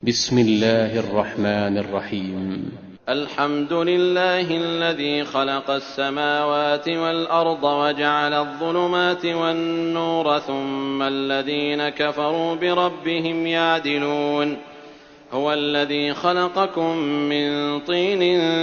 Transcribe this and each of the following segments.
بسم الله الرحمن الرحيم. الحمد لله الذي خلق السماوات والأرض وجعل الظلمات والنور ثم الذين كفروا بربهم يعدلون. هو الذي خلقكم من طين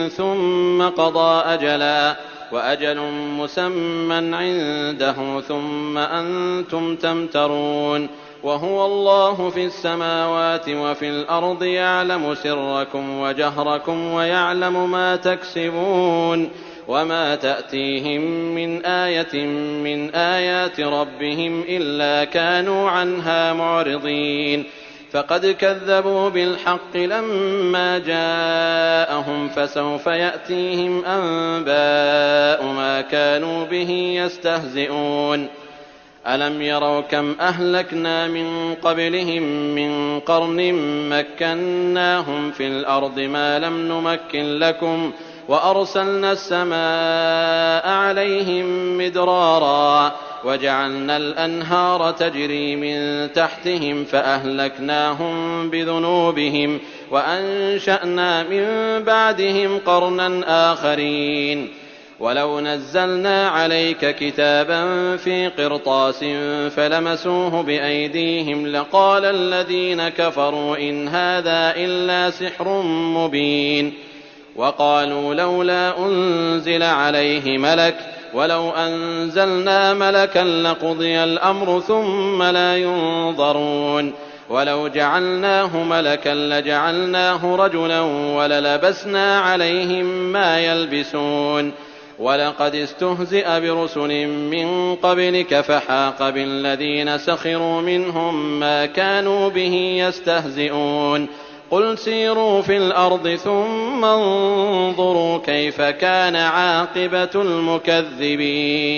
ثم قضى أجلا وأجل مسمى عنده ثم أنتم تمترون. وهو الله في السماوات وفي الأرض يعلم سركم وجهركم ويعلم ما تكسبون. وما تأتيهم من آية من آيات ربهم إلا كانوا عنها معرضين. فقد كذبوا بالحق لما جاءهم فسوف يأتيهم أنباء ما كانوا به يستهزئون. ألم يروا كم أهلكنا من قبلهم من قرن مكناهم في الأرض ما لم نمكن لكم وأرسلنا السماء عليهم مدرارا وجعلنا الأنهار تجري من تحتهم فأهلكناهم بذنوبهم وأنشأنا من بعدهم قرنا آخرين. ولو نزلنا عليك كتابا في قرطاس فلمسوه بأيديهم لقال الذين كفروا إن هذا إلا سحر مبين. وقالوا لولا أنزل عليه ملك ولو أنزلنا ملكا لقضي الأمر ثم لا ينظرون. ولو جعلناه ملكا لجعلناه رجلا وللبسنا عليهم ما يلبسون. ولقد استهزئ برسل من قبلك فحاق بالذين سخروا منهم ما كانوا به يستهزئون. قل سيروا في الأرض ثم انظروا كيف كان عاقبة المكذبين.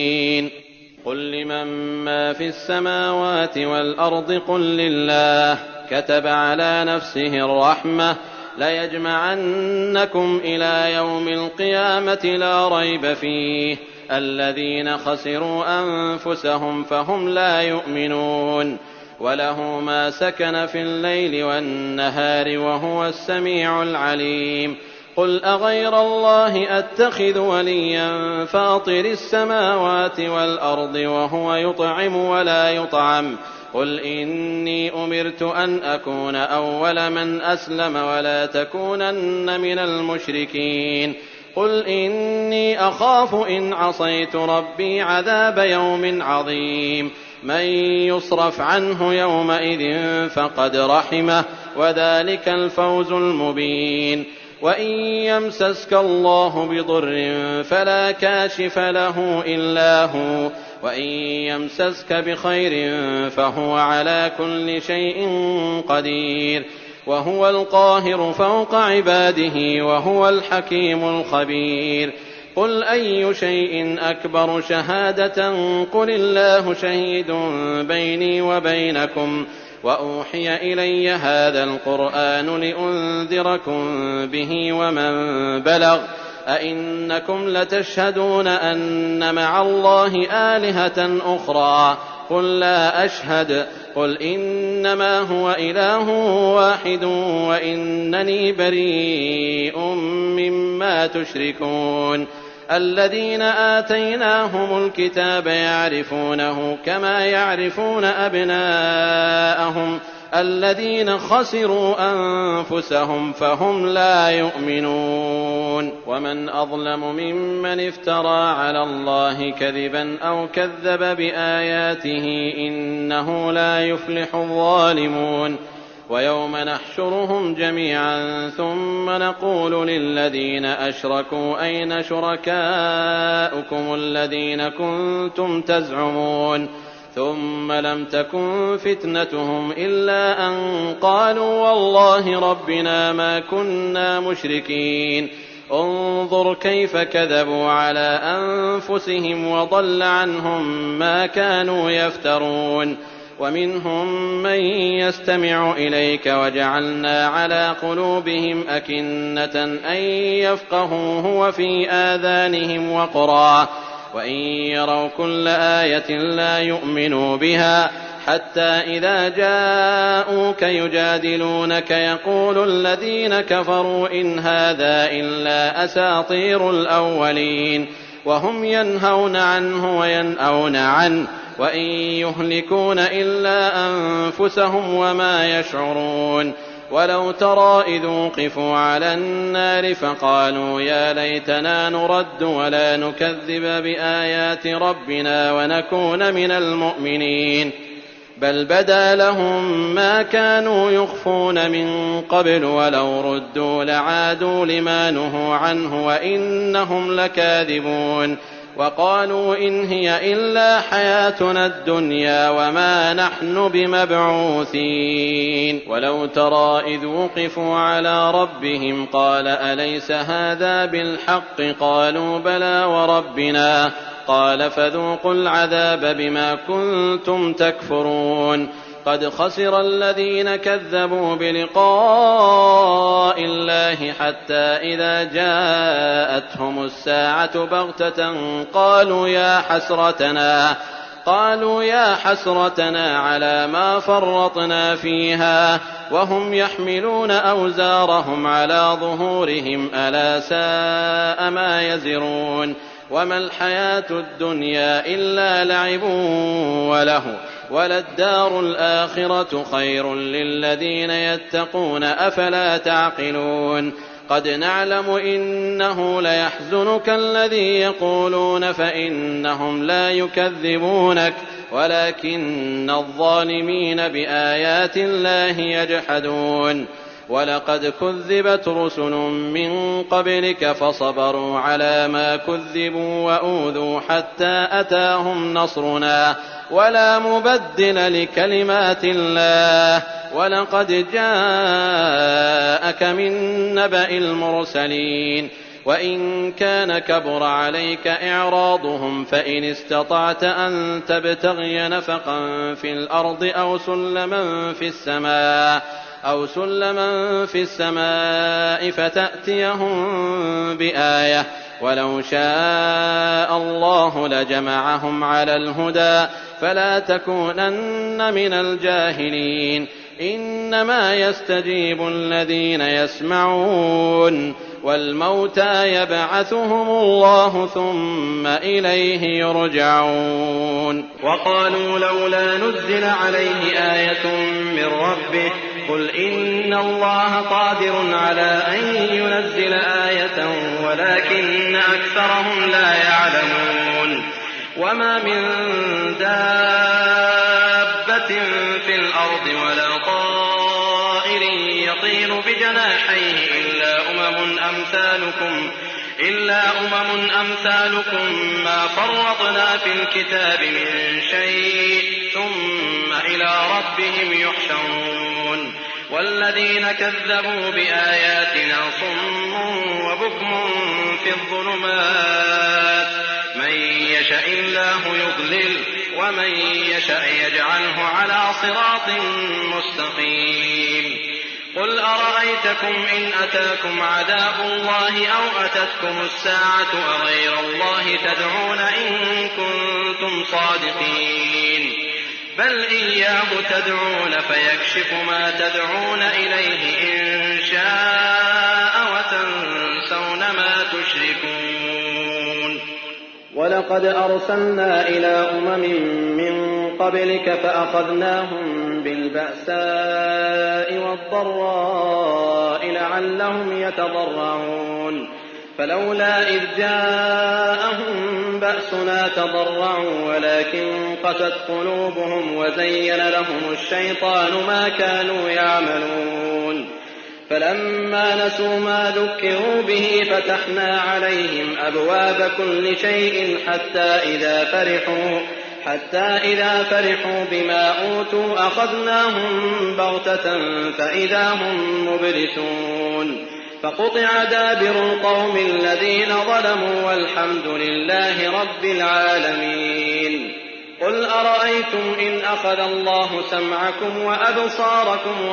قل لمن ما في السماوات والأرض قل لله كتب على نفسه الرحمة ليجمعنكم إلى يوم القيامة لا ريب فيه الذين خسروا أنفسهم فهم لا يؤمنون. وله ما سكن في الليل والنهار وهو السميع العليم. قل أغير الله أتخذ وليا فاطر السماوات والأرض وهو يطعم ولا يطعم. قل إني أمرت أن أكون أول من أسلم ولا تكونن من المشركين. قل إني أخاف إن عصيت ربي عذاب يوم عظيم. من يصرف عنه يومئذ فقد رحمه وذلك الفوز المبين. وإن يمسسك الله بضر فلا كاشف له إلا هو وإن يمسسك بخير فهو على كل شيء قدير. وهو القاهر فوق عباده وهو الحكيم الخبير. قل أي شيء أكبر شهادة قل الله شهيد بيني وبينكم وأوحي إلي هذا القرآن لأنذركم به ومن بلغ أئنكم لتشهدون أن مع الله آلهة أخرى قل لا أشهد. قل إنما هو إله واحد وإنني بريء مما تشركون. الذين آتيناهم الكتاب يعرفونه كما يعرفون أبناءهم الذين خسروا أنفسهم فهم لا يؤمنون. ومن أظلم ممن افترى على الله كذبا أو كذب بآياته إنه لا يفلح الظالمون. ويوم نحشرهم جميعا ثم نقول للذين أشركوا أين شركاؤكم الذين كنتم تزعمون. ثم لم تكن فتنتهم إلا أن قالوا والله ربنا ما كنا مشركين. انظر كيف كذبوا على أنفسهم وضل عنهم ما كانوا يفترون. ومنهم من يستمع إليك وجعلنا على قلوبهم أكنة أن يفقهوه وفي آذانهم وقرا وإن يروا كل آية لا يؤمنوا بها حتى إذا جاءوك يجادلونك يقول الذين كفروا إن هذا إلا أساطير الأولين وهم ينهون عنه وينأون عنه وإن يهلكون إلا أنفسهم وما يشعرون ولو ترى إذ وقفوا على النار فقالوا يا ليتنا نرد ولا نكذب بآيات ربنا ونكون من المؤمنين بل بدا لهم ما كانوا يخفون من قبل ولو ردوا لعادوا لما نهوا عنه وإنهم لكاذبون وقالوا إن هي إلا حياتنا الدنيا وما نحن بمبعوثين ولو ترى إذ وقفوا على ربهم قال أليس هذا بالحق قالوا بلى وربنا قال فذوقوا العذاب بما كنتم تكفرون قد خسر الذين كذبوا بلقاء الله حتى إذا جاءتهم الساعة بغتة قالوا يا حسرتنا على ما فرطنا فيها وهم يحملون أوزارهم على ظهورهم ألا ساء ما يزرون وما الحياة الدنيا إلا لعب وله وللدار الآخرة خير للذين يتقون أفلا تعقلون قد نعلم إنه ليحزنك الذي يقولون فإنهم لا يكذبونك ولكن الظالمين بآيات الله يجحدون ولقد كذبت رسل من قبلك فصبروا على ما كذبوا وأوذوا حتى أتاهم نصرنا ولا مبدل لكلمات الله ولقد جاءك من نبأ المرسلين وإن كان كبر عليك إعراضهم فإن استطعت أن تبتغي نفقا في الأرض أو سلما في السماء فتأتيهم بآية ولو شاء الله لجمعهم على الهدى فلا تكونن من الجاهلين إنما يستجيب الذين يسمعون والموتى يبعثهم الله ثم إليه يرجعون وقالوا لولا نزل عليه آية من ربه قل إن الله قادر على أن ينزل آية ولكن أكثرهم لا يعلمون وما من دابة في الأرض ولا طائر يطير بجناحيه إلا أمم أمثالكم ما فرطنا في الكتاب من شيء ثم إلى ربهم يحشرون والذين كذبوا بآياتنا صم وبكم في الظلمات من يشاء الله يضلل ومن يشاء يجعله على صراط مستقيم قل أرأيتكم إن أتاكم عذاب الله أو أتتكم الساعة أغير الله تدعون إن كنتم صادقين بل إياه تدعون فيكشف ما تدعون إليه إن شاء وتنسون ما تشركون ولقد أرسلنا إلى أمم من قبلك فأخذناهم بالبأساء والضراء لعلهم يتضرعون فلولا إذ جاءهم بأسنا تضرعوا ولكن قست قلوبهم وزين لهم الشيطان ما كانوا يعملون فلما نسوا ما ذكروا به فتحنا عليهم أبواب كل شيء حتى إذا فرحوا بما أوتوا أخذناهم بغتة فإذا هم مبلسون فقطع دابر القوم الذين ظلموا والحمد لله رب العالمين قل أرأيتم إن أخذ الله سمعكم وأبصاركم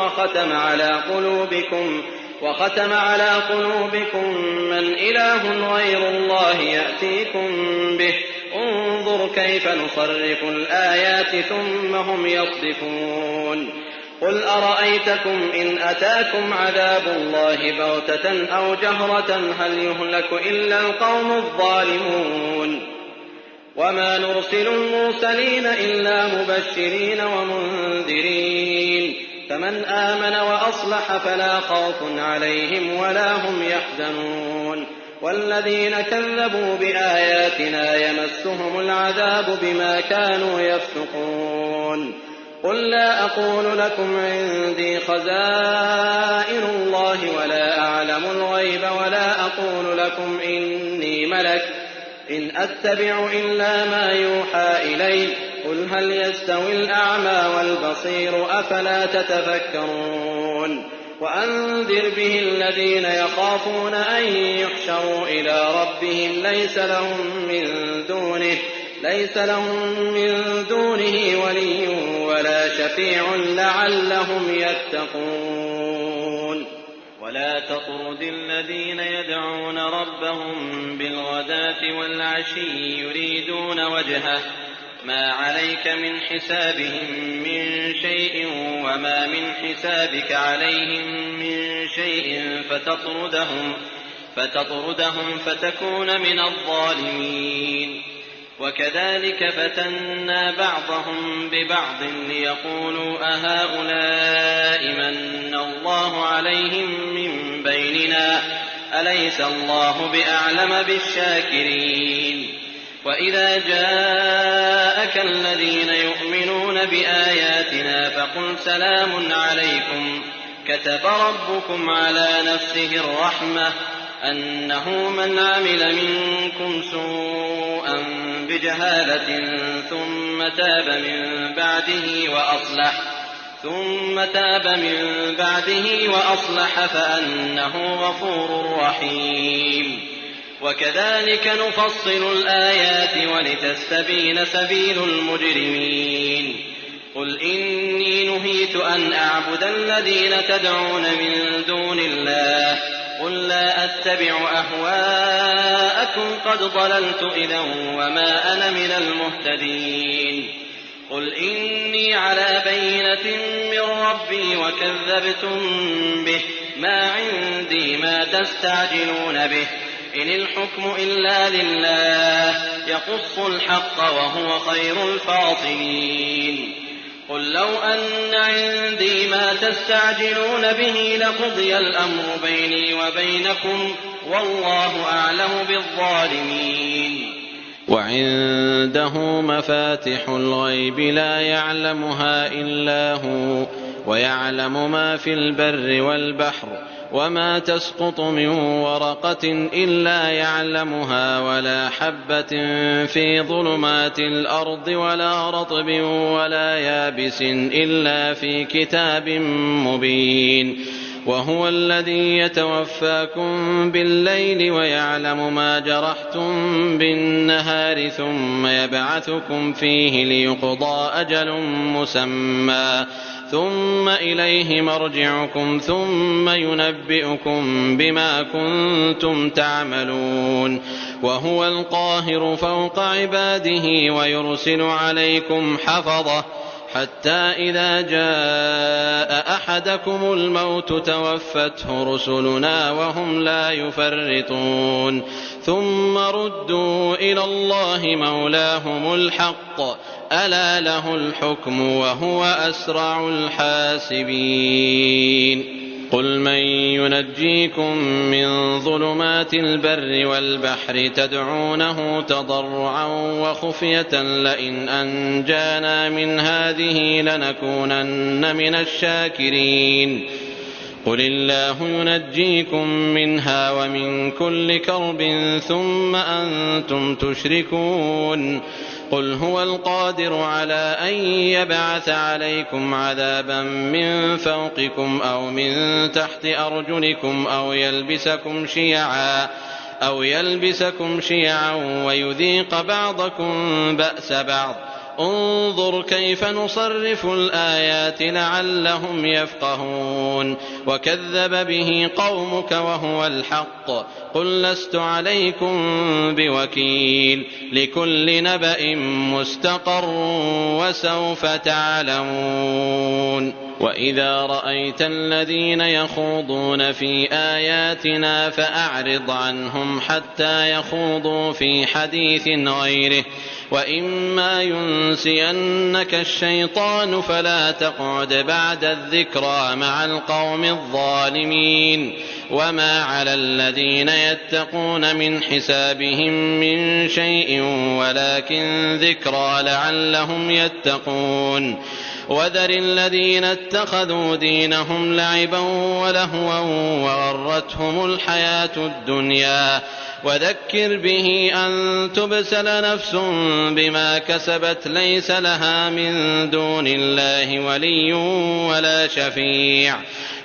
وختم على قلوبكم من إله غير الله يأتيكم به انظر كيف نصرف الآيات ثم هم يصدفون قل أرأيتكم إن أتاكم عذاب الله بغتة أو جهرة هل يهلك إلا القوم الظالمون وما نرسل المرسلين إلا مبشرين ومنذرين فمن آمن وأصلح فلا خوف عليهم ولا هم يحزنون والذين كذبوا بآياتنا يمسهم العذاب بما كانوا يفسقون قل لا أقول لكم عندي خزائن الله ولا أعلم الغيب ولا أقول لكم إني ملك إن أتبع إلا ما يوحى إلي قل هل يستوي الأعمى والبصير أفلا تتفكرون وأنذر به الذين يخافون أن يحشروا إلى ربهم ليس لهم من دونه ولي ولا شفيع لعلهم يتقون ولا تطرد الذين يدعون ربهم بالغداة والعشي يريدون وجهه ما عليك من حسابهم من شيء وما من حسابك عليهم من شيء فتطردهم فتكون من الظالمين وكذلك فتنا بعضهم ببعض ليقولوا أهؤلاء من الله عليهم من بيننا أليس الله بأعلم بالشاكرين وإذا جاءك الذين يؤمنون بآياتنا فقل سلام عليكم كتب ربكم على نفسه الرحمة أنه من عمل منكم سوءا بجهالة ثم تاب من بعده وأصلح فأنه غفور رحيم وكذلك نفصل الآيات ولتستبين سبيل المجرمين قل إني نهيت أن أعبد الذين تدعون من دون الله قل لا أتبع أهواءكم قد ضللت إذا وما أنا من المهتدين قل إني على بينة من ربي وكذبتم به ما عندي ما تستعجلون به إن الحكم إلا لله يقص الحق وهو خير الفاصلين قل لو أن عندي ما تستعجلون به لقضي الأمر بيني وبينكم والله أعلم بالظالمين وعنده مفاتح الغيب لا يعلمها إلا هو ويعلم ما في البر والبحر وما تسقط من ورقة إلا يعلمها ولا حبة في ظلمات الأرض ولا رطب ولا يابس إلا في كتاب مبين وهو الذي يتوفاكم بالليل ويعلم ما جرحتم بالنهار ثم يبعثكم فيه ليقضى أجل مسمى ثم إليه مرجعكم ثم ينبئكم بما كنتم تعملون وهو القاهر فوق عباده ويرسل عليكم حفظة حتى إذا جاء أحدكم الموت توفته رسلنا وهم لا يفرطون ثم ردوا إلى الله مولاهم الحق ألا له الحكم وهو أسرع الحاسبين قل من ينجيكم من ظلمات البر والبحر تدعونه تضرعا وخفية لئن أنجانا من هذه لنكونن من الشاكرين قل الله ينجيكم منها ومن كل كرب ثم أنتم تشركون قل هو القادر على أن يبعث عليكم عذابا من فوقكم أو من تحت أرجلكم أو يلبسكم شيعا ويذيق بعضكم بأس بعض انظر كيف نصرف الآيات لعلهم يفقهون وكذب به قومك وهو الحق قل لست عليكم بوكيل لكل نبأ مستقر وسوف تعلمون وإذا رأيت الذين يخوضون في آياتنا فأعرض عنهم حتى يخوضوا في حديث غيره وإما ينسينك الشيطان فلا تقعد بعد الذكرى مع القوم الظالمين وما على الذين يتقون من حسابهم من شيء ولكن ذكرى لعلهم يتقون وذر الذين اتخذوا دينهم لعبا ولهوا وغرتهم الحياة الدنيا وذكر به أن تبسل نفس بما كسبت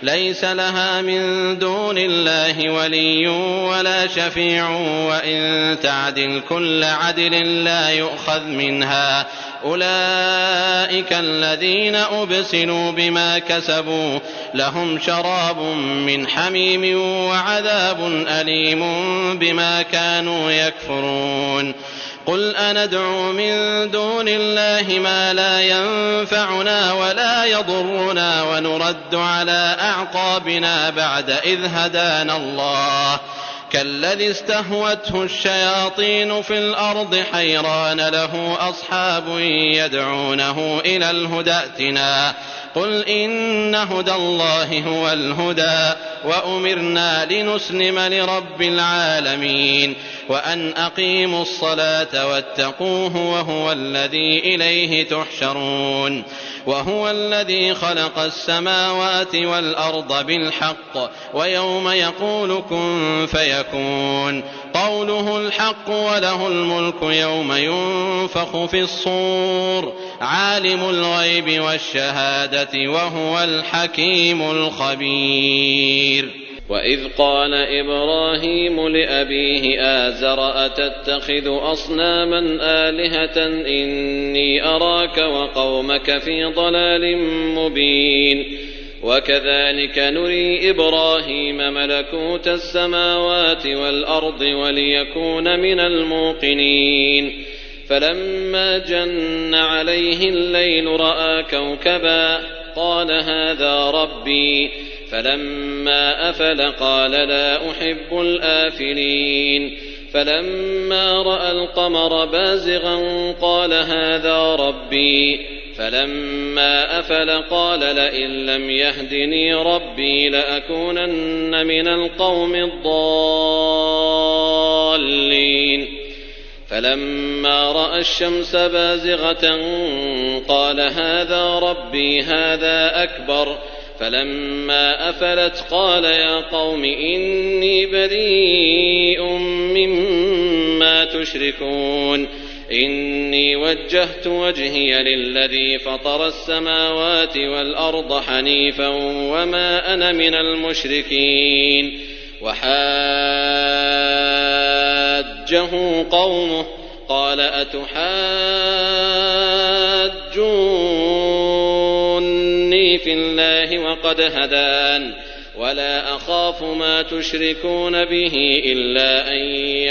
ليس لها من دون الله ولي ولا شفيع وإن تعدل كل عدل لا يؤخذ منها أولئك الذين أبسلوا بما كسبوا لهم شراب من حميم وعذاب أليم بما كانوا يكفرون قل أندعو من دون الله ما لا ينفعنا ولا يضرنا ونرد على أعقابنا بعد إذ هدانا الله كالذي استهوته الشياطين في الأرض حيران له أصحاب يدعونه إلى الهدى ائتنا قل إن هدى الله هو الهدى وأمرنا لنسلم لرب العالمين وأن أقيموا الصلاة واتقوه وهو الذي إليه تحشرون وهو الذي خلق السماوات والأرض بالحق ويوم يقول كن فيكون قوله الحق وله الملك يوم ينفخ في الصور عالم الغيب والشهادة وهو الحكيم الخبير وإذ قال إبراهيم لأبيه آزر أتتخذ أصناما آلهة إني أراك وقومك في ضلال مبين وكذلك نري إبراهيم ملكوت السماوات والأرض وليكون من الموقنين فلما جن عليه الليل رأى كوكبا قال هذا ربي فلما أفل قال لا أحب الآفلين فلما رأى القمر بازغا قال هذا ربي فلما أفل قال لئن لم يهدني ربي لأكونن من القوم الضالين فلما رأى الشمس بازغة قال هذا ربي هذا أكبر فلما أفلت قال يا قوم إني بريء مما تشركون إني وجهت وجهي للذي فطر السماوات والأرض حنيفا وما أنا من المشركين وحاجه قومه قال أتحاجوني في الله وقد هدان ولا أخاف ما تشركون به إلا أن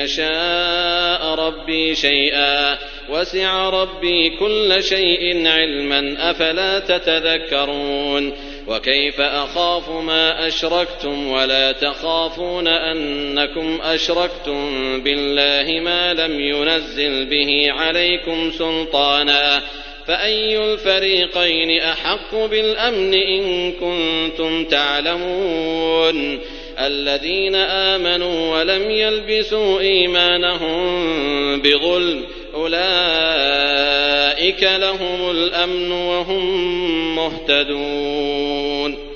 يشاء ربي شيئا وسع ربي كل شيء علما أفلا تتذكرون وكيف أخاف ما أشركتم ولا تخافون أنكم أشركتم بالله ما لم ينزل به عليكم سلطانا فأي الفريقين أحق بالأمن إن كنتم تعلمون الذين آمنوا ولم يلبسوا إيمانهم بظلم أولئك لهم الأمن وهم مهتدون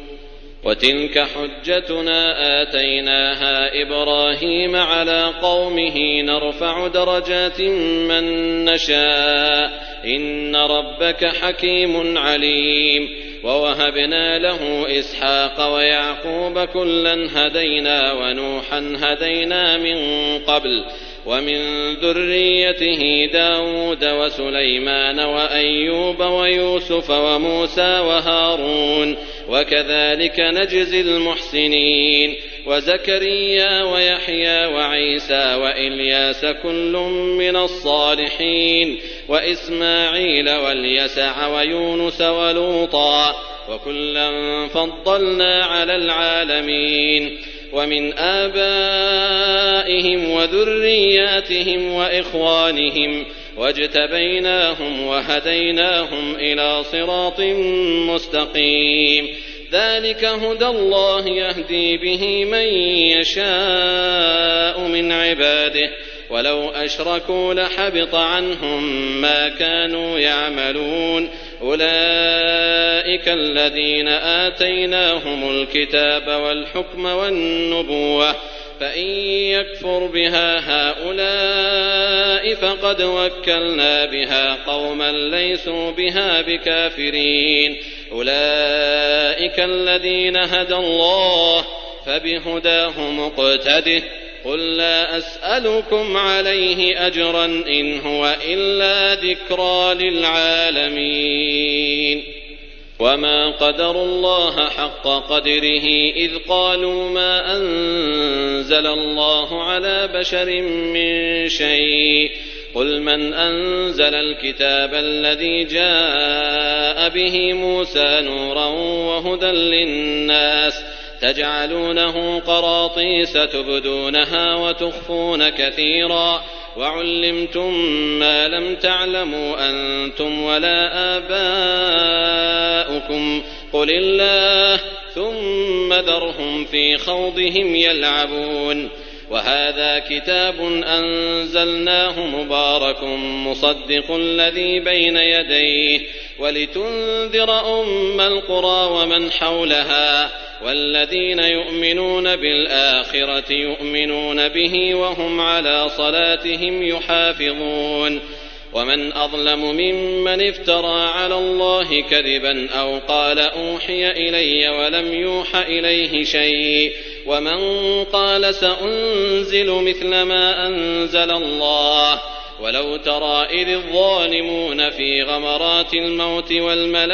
وتلك حجتنا آتيناها إبراهيم على قومه نرفع درجات من نشاء إن ربك حكيم عليم ووهبنا له إسحاق ويعقوب كلا هدينا ونوحا هدينا من قبل ومن ذريته داود وسليمان وأيوب ويوسف وموسى وهارون وكذلك نجزي المحسنين وزكريا ويحيى وعيسى وإلياس كل من الصالحين وإسماعيل واليسع ويونس ولوطا وكلا فضلنا على العالمين ومن آبائهم وذرياتهم وإخوانهم واجتبيناهم وهديناهم إلى صراط مستقيم ذلك هدى الله يهدي به من يشاء من عباده ولو أشركوا لحبط عنهم ما كانوا يعملون أولئك الذين آتيناهم الكتاب والحكم والنبوة فإن يكفر بها هؤلاء فقد وكلنا بها قوما ليسوا بها بكافرين أولئك الذين هدى الله فبهداه مقتده قل لا أسألكم عليه أجرا إن هو إلا ذكرى للعالمين وما قدروا الله حق قدره إذ قالوا ما أنزل الله على بشر من شيء قل من أنزل الكتاب الذي جاء به موسى نورا وهدى للناس تجعلونه قراطيس تبدونها وتخفون كثيرا وعلمتم ما لم تعلموا أنتم ولا آباؤكم قل الله ثم ذرهم في خوضهم يلعبون وهذا كتاب أنزلناه مبارك مصدق الذي بين يديه ولتنذر أم القرى ومن حولها والذين يؤمنون بالآخرة يؤمنون به وهم على صلاتهم يحافظون ومن أظلم ممن افترى على الله كذبا أو قال أوحي إلي ولم يوح إليه شيء ومن قال سأنزل مثل ما أنزل الله ولو ترى إذ الظالمون في غمرات الموت والملائكة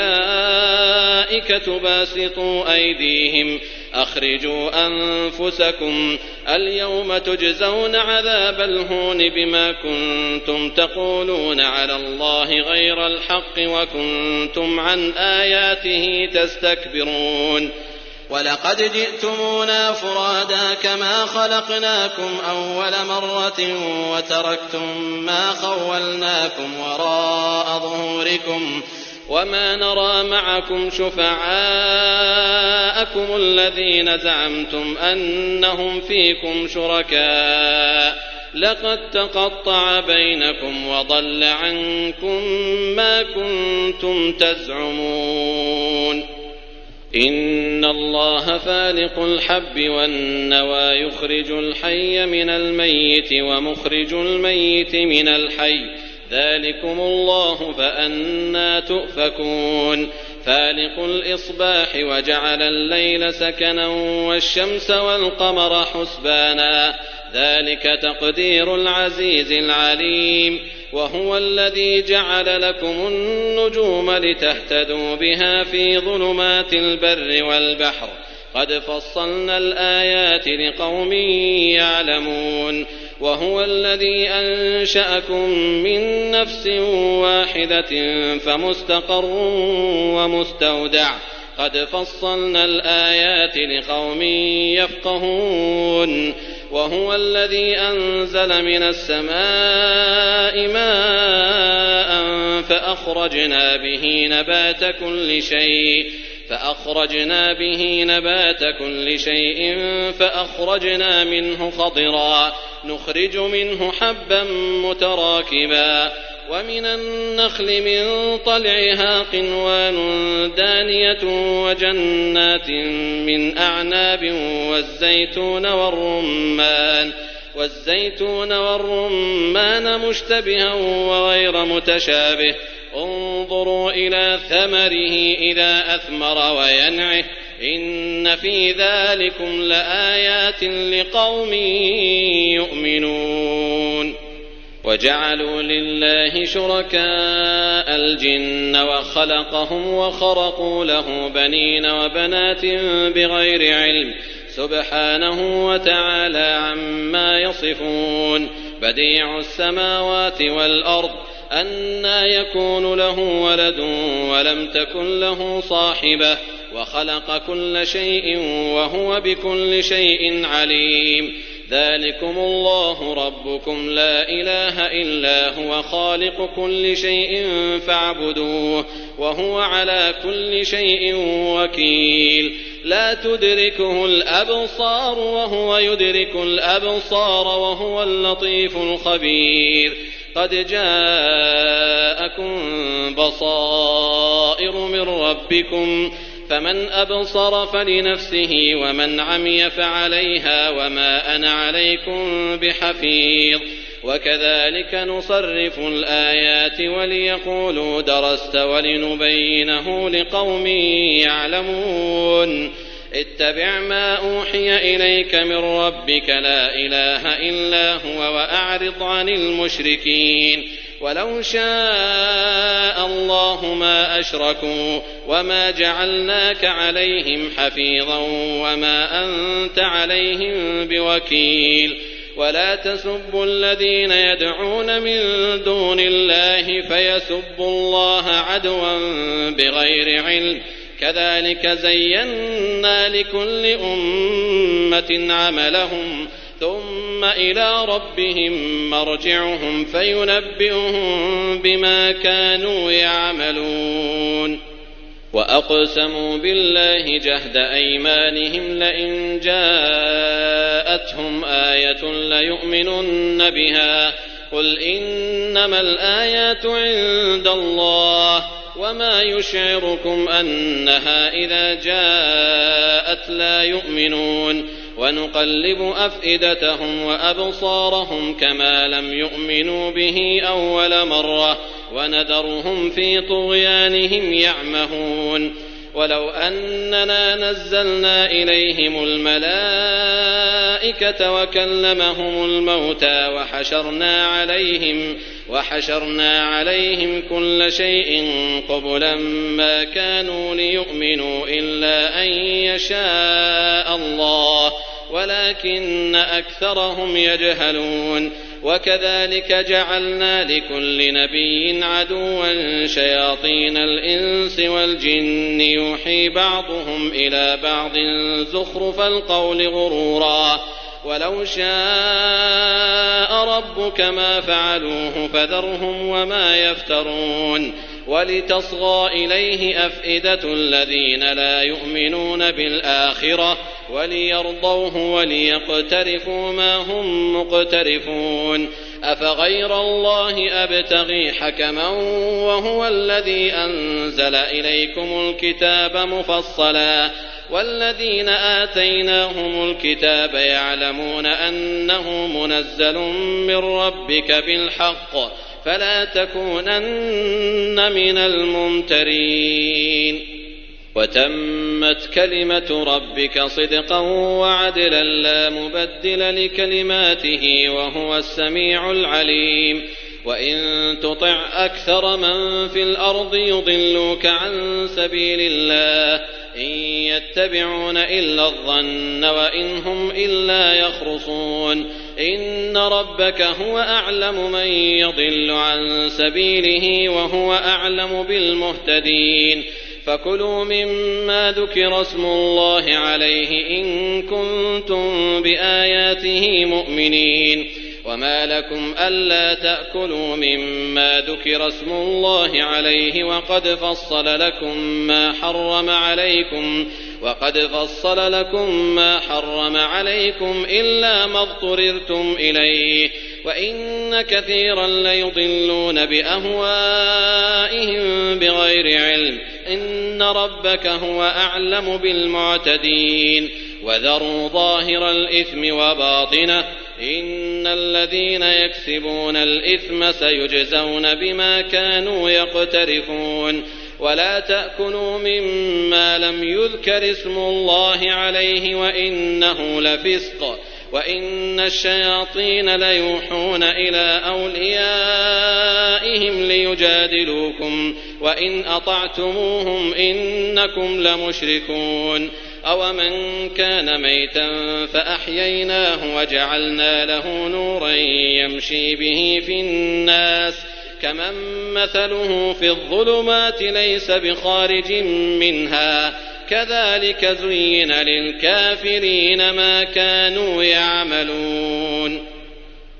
باسطوا أيديهم أخرجوا أنفسكم اليوم تجزون عذاب الهون بما كنتم تقولون على الله غير الحق وكنتم عن آياته تستكبرون ولقد جئتمونا فرادا كما خلقناكم أول مرة وتركتم ما خولناكم وراء ظهوركم وما نرى معكم شفعاءكم الذين زعمتم أنهم فيكم شركاء لقد تقطع بينكم وضل عنكم ما كنتم تزعمون إن الله فالق الحب والنوى يخرج الحي من الميت ومخرج الميت من الحي ذلكم الله فأنى تؤفكون فالق الإصباح وجعل الليل سكنا والشمس والقمر حسبانا ذلك تقدير العزيز العليم وهو الذي جعل لكم النجوم لتهتدوا بها في ظلمات البر والبحر قد فصلنا الآيات لقوم يعلمون وهو الذي أنشأكم من نفس واحدة فمستقر ومستودع قد فصلنا الآيات لقوم يفقهون وهو الذي أنزل من السماء ماء فأخرجنا به نبات كل شيء فأخرجنا منه خضرا نخرج منه حبا متراكبا ومن النخل من طلعها قنوان دانية وجنات من أعناب والزيتون والرمان مشتبها وغير متشابه انظروا إلى ثمره إذا أثمر وينعه إن في ذلكم لآيات لقوم يؤمنون. وجعلوا لله شركاء الجن وخلقهم وخرقوا له بنين وبنات بغير علم سبحانه وتعالى عما يصفون. بديع السماوات والأرض أنى يكون له ولد ولم تكن له صاحبة وخلق كل شيء وهو بكل شيء عليم. ذلكم الله ربكم لا إله إلا هو خالق كل شيء فاعبدوه وهو على كل شيء وكيل. لا تدركه الأبصار وهو يدرك الأبصار وهو اللطيف الخبير. قد جاءكم بصائر من ربكم فمن أبصر فلنفسه ومن عمي فعليها وما أنا عليكم بحفيظ. وكذلك نصرف الآيات وليقولوا درست ولنبينه لقوم يعلمون. اتبع ما أوحي إليك من ربك لا إله إلا هو وأعرض عن المشركين. ولو شاء الله ما أشركوا وما جعلناك عليهم حفيظا وما أنت عليهم بوكيل. ولا تسبوا الذين يدعون من دون الله فيسبوا الله عدوا بغير علم. كذلك زينا لكل أمة عملهم ثم إلى ربهم مرجعهم فينبئهم بما كانوا يعملون. وأقسموا بالله جهد أيمانهم لئن جاءتهم آية ليؤمنن بها قل إنما الآيات عند الله وما يشعركم أنها إذا جاءت لا يؤمنون. ونقلب أفئدتهم وأبصارهم كما لم يؤمنوا به أول مرة وندرهم في طغيانهم يعمهون. ولو أننا نزلنا إليهم الملائكة وكلمهم الموتى وحشرنا عليهم كل شيء قبلا ما كانوا ليؤمنوا إلا أن يشاء الله ولكن أكثرهم يجهلون. وكذلك جعلنا لكل نبي عدوا شياطين الإنس والجن يوحي بعضهم إلى بعض زخرف القول غرورا. ولو شاء ربك ما فعلوه فذرهم وما يفترون. ولتصغى إليه أفئدة الذين لا يؤمنون بالآخرة وليرضوه وليقترفوا ما هم مقترفون. أفغير الله أبتغي حكما وهو الذي أنزل إليكم الكتاب مفصلا والذين آتيناهم الكتاب يعلمون أنه منزل من ربك بالحق فلا تكونن من الممترين. وتمت كلمة ربك صدقا وعدلا لا مبدل لكلماته وهو السميع العليم. وإن تطع أكثر من في الأرض يضلوك عن سبيل الله إن يتبعون إلا الظن وإن هم إلا يخرصون. إن ربك هو أعلم من يضل عن سبيله وهو أعلم بالمهتدين. فكلوا مما ذكر اسم الله عليه إن كنتم بآياته مؤمنين. وما لكم ألا تأكلوا مما ذكر اسم الله عليه وقد فصل لكم ما حرم عليكم إلا ما اضطررتم إليه وإن كثيرا ليضلون بأهوائهم بغير علم. إن ربك هو أعلم بالمعتدين. وذروا ظاهر الإثم وباطنه إن الذين يكسبون الإثم سيجزون بما كانوا يقترفون. ولا تأكلوا مما لم يذكر اسم الله عليه وإنه لفسق وإن الشياطين ليوحون إلى أوليائهم ليجادلوكم وإن أطعتموهم إنكم لمشركون أومن كان ميتا فأحييناه وجعلنا له نورا يمشي به في الناس كمن مثله في الظلمات ليس بخارج منها كذلك زين للكافرين ما كانوا يعملون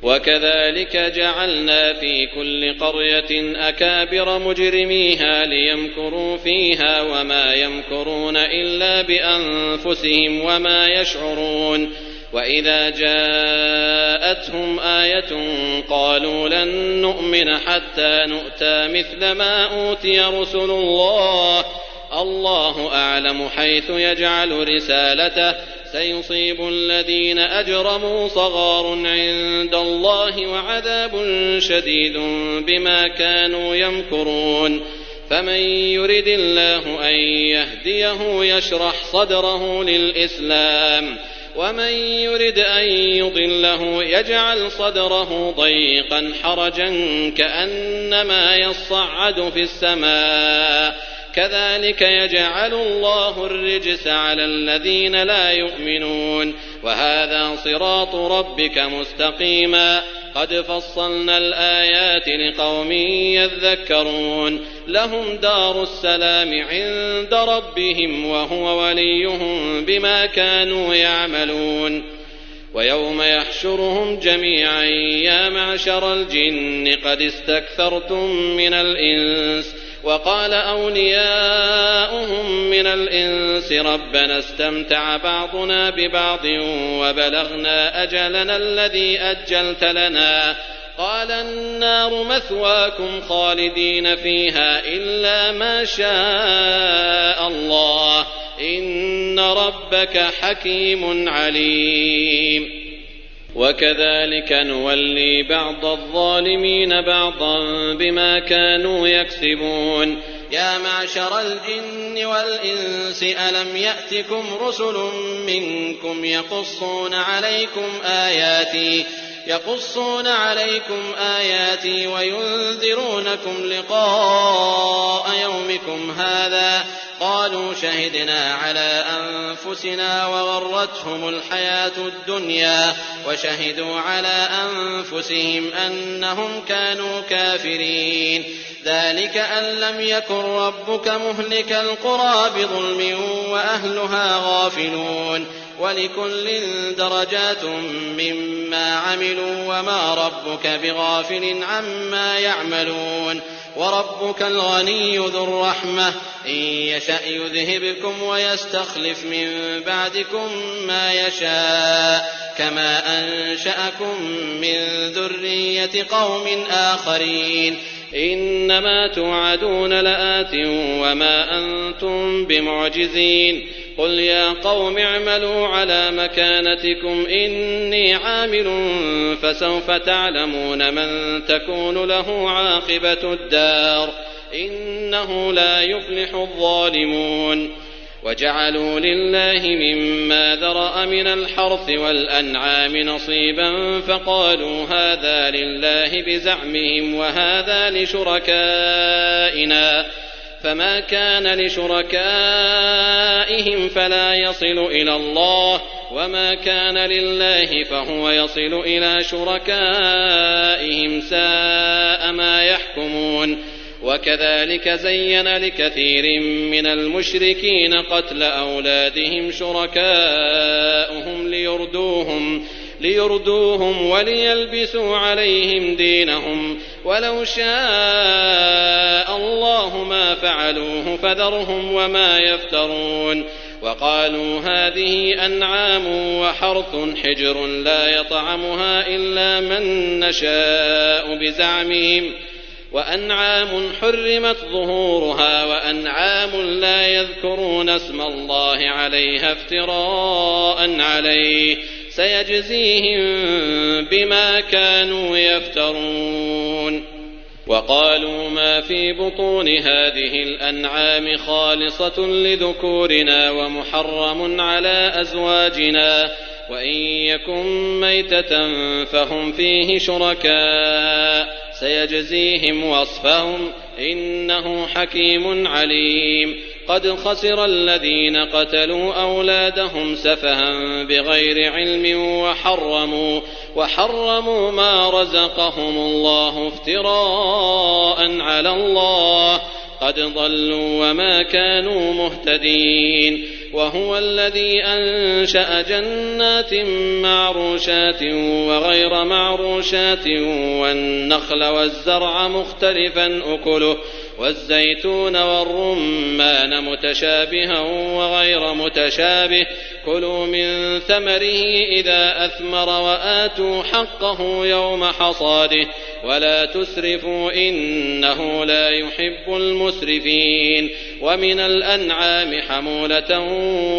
وكذلك جعلنا في كل قرية أكابر مجرميها ليمكروا فيها وما يمكرون إلا بأنفسهم وما يشعرون وإذا جاءتهم آية قالوا لن نؤمن حتى نؤتى مثل ما أوتي رسل الله أعلم حيث يجعل رسالته سيصيب الذين أجرموا صغار عند الله وعذاب شديد بما كانوا يمكرون فمن يرد الله أن يهديه يشرح صدره للإسلام ومن يرد أن يضله يجعل صدره ضيقا حرجا كأنما يصعد في السماء كذلك يجعل الله الرجس على الذين لا يؤمنون وهذا صراط ربك مستقيما قد فصلنا الآيات لقوم يذكرون لهم دار السلام عند ربهم وهو وليهم بما كانوا يعملون ويوم يحشرهم جميعا يا معشر الجن قد استكثرتم من الإنس وقال أولياؤهم من الإنس ربنا استمتع بعضنا ببعض وبلغنا أجلنا الذي أجلت لنا قال النار مثواكم خالدين فيها إلا ما شاء الله إن ربك حكيم عليم وكذلك نولي بعض الظالمين بعضا بما كانوا يكسبون يا معشر الجن والإنس ألم يأتكم رسل منكم يقصون عليكم آياتي وينذرونكم لقاء يومكم هذا قالوا شهدنا على أنفسنا وغرتهم الحياة الدنيا وشهدوا على أنفسهم أنهم كانوا كافرين ذلك أن لم يكن ربك مهلك القرى بظلم وأهلها غافلون ولكل درجات مما عملوا وما ربك بغافل عما يعملون وربك الغني ذو الرحمة إن يشأ يذهبكم ويستخلف من بعدكم ما يشاء كما أنشأكم من ذرية قوم آخرين إنما توعدون لآت وما أنتم بمعجزين قل يا قوم اعملوا على مكانتكم إني عامل فسوف تعلمون من تكون له عاقبة الدار إنه لا يفلح الظالمون وجعلوا لله مما ذرأ من الحرث والأنعام نصيبا فقالوا هذا لله بزعمهم وهذا لشركائنا فما كان لشركائهم فلا يصل إلى الله وما كان لله فهو يصل إلى شركائهم ساء ما يحكمون وكذلك زين لكثير من المشركين قتل أولادهم شركاؤهم ليردوهم وليلبسوا عليهم دينهم ولو شاء الله ما فعلوه فذرهم وما يفترون وقالوا هذه أنعام وحرث حجر لا يطعمها إلا من نشاء بزعمهم وأنعام حرمت ظهورها وأنعام لا يذكرون اسم الله عليها افتراء عليه سيجزيهم بما كانوا يفترون وقالوا ما في بطون هذه الأنعام خالصة لذكورنا ومحرم على أزواجنا وإن يكن ميتة فهم فيه شركاء سيجزيهم وصفهم إنه حكيم عليم. قد خسر الذين قتلوا أولادهم سفها بغير علم وحرموا ما رزقهم الله افتراء على الله قد ضلوا وما كانوا مهتدين. وهو الذي أنشأ جنات معروشات وغير معروشات والنخل والزرع مختلفا أكله والزيتون والرمان متشابها وغير متشابه كلوا من ثمره إذا أثمر وآتوا حقه يوم حصاده ولا تسرفوا إنه لا يحب المسرفين. ومن الأنعام حمولة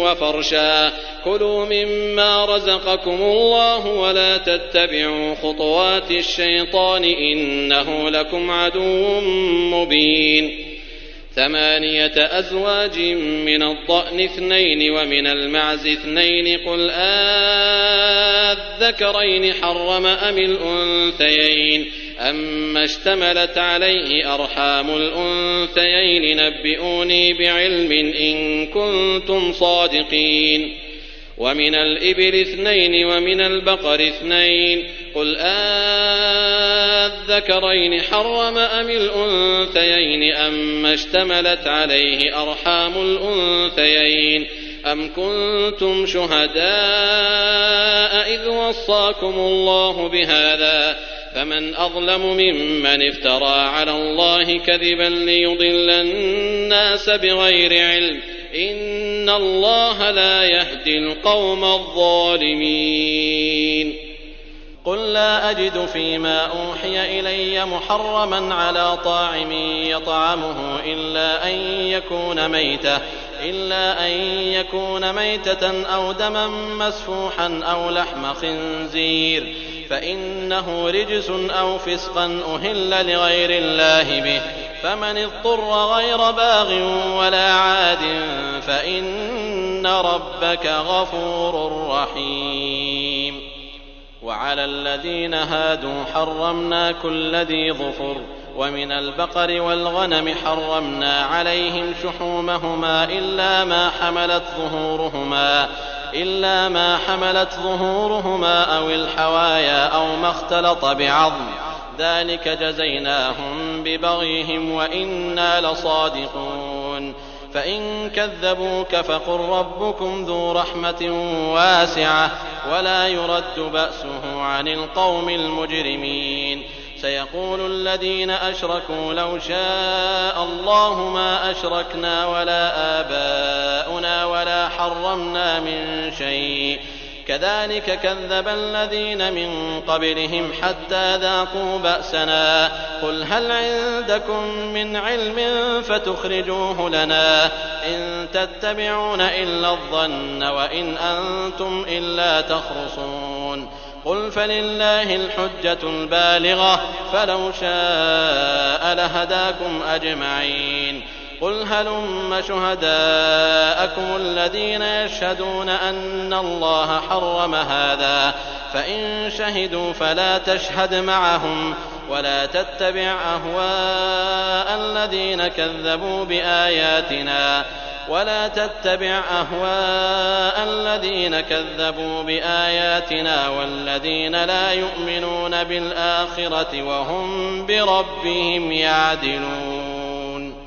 وفرشا كلوا مما رزقكم الله ولا تتبعوا خطوات الشيطان إنه لكم عدو مبين. 8 أزواج من الضأن 2 ومن المعز 2 قل الذكرين حرم أم الأنثيين أما اشتملت عليه أرحام الأنثيين نبئوني بعلم إن كنتم صادقين. ومن الإبل 2 ومن البقر 2 قل الذكرين حرم أم الأنثيين أما اشتملت عليه أرحام الأنثيين أم كنتم شهداء إذ وصاكم الله بهذا فمن أظلم ممن افترى على الله كذبا ليضل الناس بغير علم إن الله لا يهدي القوم الظالمين. قل لا أجد فيما أوحي إلي محرما على طاعم يطعمه إلا أن يكون ميتة أو دما مسفوحا أو لحم خنزير فإنه رجس أو فسقا أهل لغير الله به فمن اضطر غير باغ ولا عاد فإن ربك غفور رحيم. وعلى الذين هادوا حرمنا كل ذي ظفر ومن البقر والغنم حرمنا عليهم شحومهما إلا ما حملت ظهورهما أو الحوايا أو ما اختلط بعظم ذلك جزيناهم ببغيهم وإنا لصادقون. فإن كذبوك فقل ربكم ذو رحمة واسعة ولا يرد بأسه عن القوم المجرمين. سيقول الذين أشركوا لو شاء الله ما أشركنا ولا آباؤنا ولا حرمنا من شيء كذلك كذب الذين من قبلهم حتى ذاقوا بأسنا قل هل عندكم من علم فتخرجوه لنا إن تتبعون إلا الظن وإن أنتم إلا تخرصون. قل فلله الحجة البالغة فلو شاء لهداكم أجمعين. قل هلم شهداءكم الذين يشهدون أن الله حرم هذا فإن شهدوا فلا تشهد معهم ولا تتبع أهواء الذين كذبوا بآياتنا والذين لا يؤمنون بالآخرة وهم بربهم يعدلون.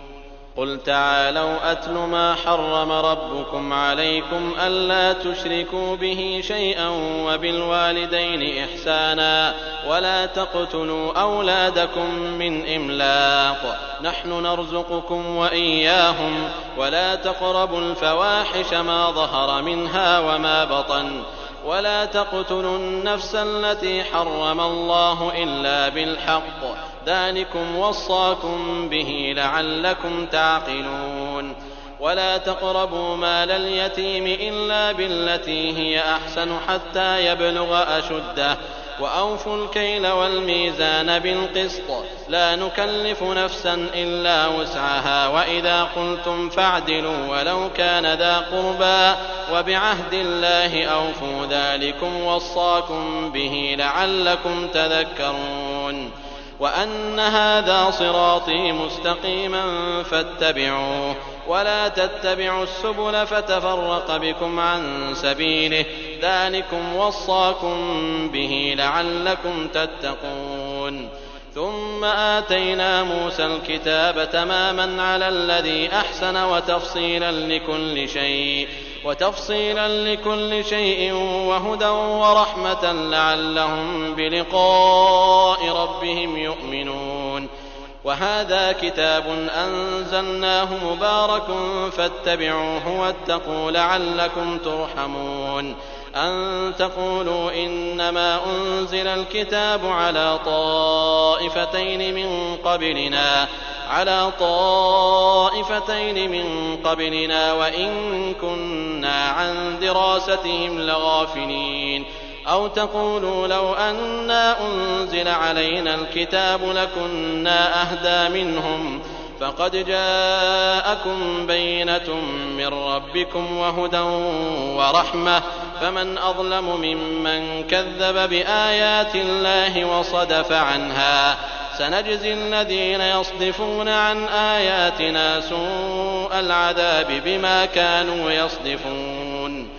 قل تعالوا أتل ما حرم ربكم عليكم ألا تشركوا به شيئا وبالوالدين إحسانا ولا تقتلوا أولادكم من إملاق نحن نرزقكم وإياهم ولا تقربوا الفواحش ما ظهر منها وما بطن ولا تقتلوا النفس التي حرم الله إلا بالحق ذلكم وصاكم به لعلكم تعقلون. ولا تقربوا مال اليتيم إلا بالتي هي أحسن حتى يبلغ أشده وأوفوا الكيل والميزان بالقسط لا نكلف نفسا إلا وسعها وإذا قلتم فاعدلوا ولو كان ذا قربى وبعهد الله أوفوا ذلكم وصاكم به لعلكم تذكرون وأن هذا صراطي مستقيما فاتبعوه ولا تتبعوا السبل فتفرق بكم عن سبيله ذلكم وصاكم به لعلكم تتقون ثم آتينا موسى الكتاب تماما على الذي أحسن وتفصيلا لكل شيء وهدى ورحمة لعلهم بلقاء ربهم يؤمنون وهذا كتاب أنزلناه مبارك فاتبعوه واتقوا لعلكم ترحمون أن تقولوا إنما أنزل الكتاب على طائفتين من قبلنا وإن كنا عن دراستهم لغافلين أو تقولوا لو أنا أنزل علينا الكتاب لكنا أهدى منهم فقد جاءكم بينة من ربكم وهدى ورحمة فمن أظلم ممن كذب بآيات الله وصدف عنها سنجزي الذين يصدفون عن آياتنا سوء العذاب بما كانوا يصدفون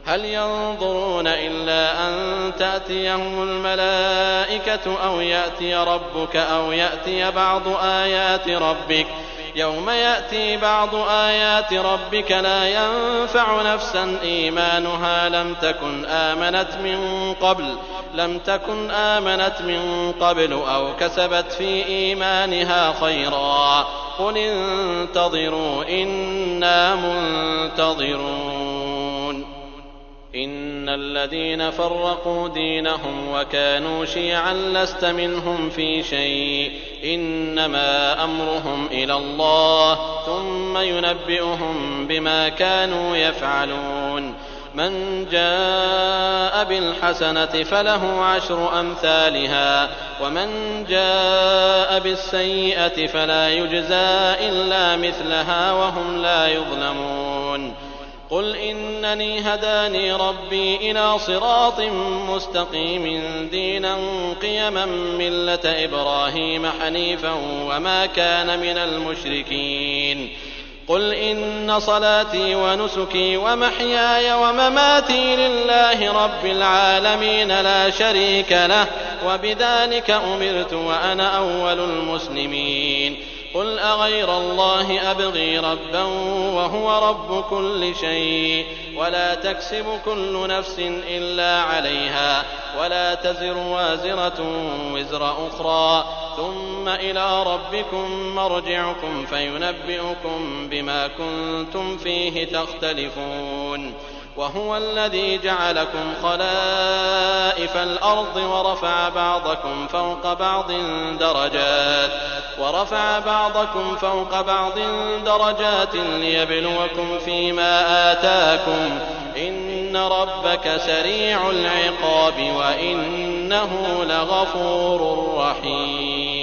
هل ينظرون إلا أن تأتيهم الملائكة أو يأتي ربك أو يأتي بعض آيات ربك يوم يأتي بعض آيات ربك لا ينفع نفسا إيمانها لم تكن آمنت من قبل أو كسبت في إيمانها خيرا قل انتظروا إنا منتظرون إن الذين فرقوا دينهم وكانوا شيعا لست منهم في شيء إنما أمرهم إلى الله ثم ينبئهم بما كانوا يفعلون من جاء بالحسنة فله 10 أمثالها ومن جاء بالسيئة فلا يجزى إلا مثلها وهم لا يظلمون قل إنني هداني ربي إلى صراط مستقيم دينا قيما ملة إبراهيم حنيفا وما كان من المشركين قل إن صلاتي ونسكي ومحياي ومماتي لله رب العالمين لا شريك له وبذلك أمرت وأنا أول المسلمين قل أغير الله أبغي ربا وهو رب كل شيء ولا تكسب كل نفس إلا عليها ولا تزر وازرة وزر أخرى ثم إلى ربكم مرجعكم فينبئكم بما كنتم فيه تختلفون وهو الذي جعلكم خلائف الأرض ورفع بعضكم فوق بعض درجات ليبلوكم فيما آتاكم إن ربك سريع العقاب وإنه لغفور رحيم